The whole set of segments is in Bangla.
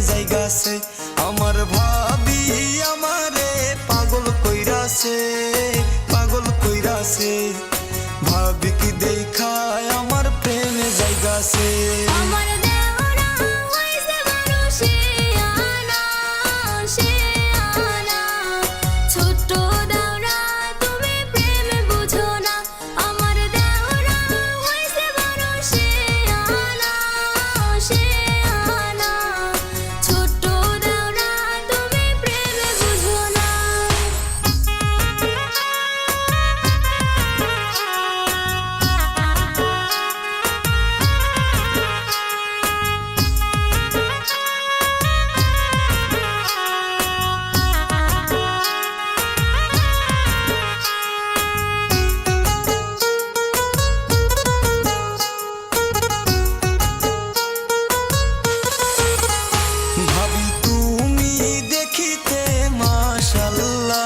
জায়গাছে আমার ভাবি আমারে পাগল কইরাছে ভাবি কি দেখায় আমার প্রেমে জায়গাছে আমার দেওরা হইছে বড় শিয়ানা ছোট দেওরা তুমি প্রেম বুঝো না আমার দেওরা হইছে বড় শিয়ানা ছোট দেওরা তুমি প্রেম বুঝো না ভাবি তুমি দেখিতে মাশাআল্লাহ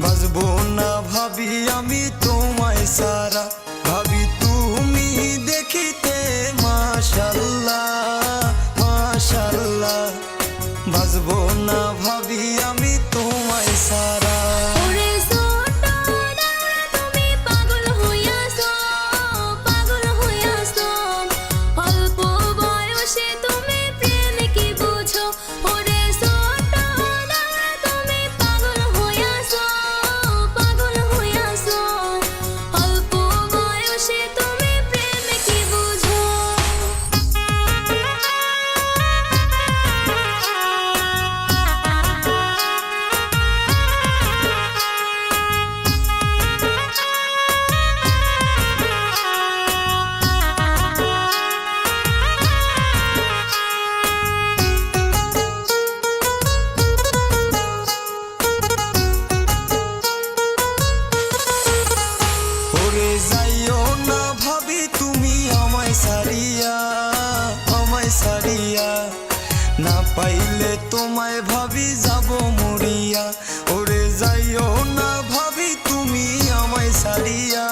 বাজবো না ভাবি আমি তোমায় সারা ভাবি তুমি দেখিতে মাশাআল্লাহ বাজবো না ভাবি আমি তোমায় সারা ওরে ছোট দেওরা তুমি পাগল হইয়াছো অল্প বয়সে তুমি প্রেম কি বুঝো ওরে ছোট দেওরা তুমি পাগল হইয়াছো অল্প বয়সে তুমি প্রেম কি বুঝো ওরে যাইও না ভাবি তুমি আমায় সারিয়া না পাইলে তোমায় ভাবি যাব মরিয়া ওরে যাইও না ভাবি তুমি আমায় সারিয়া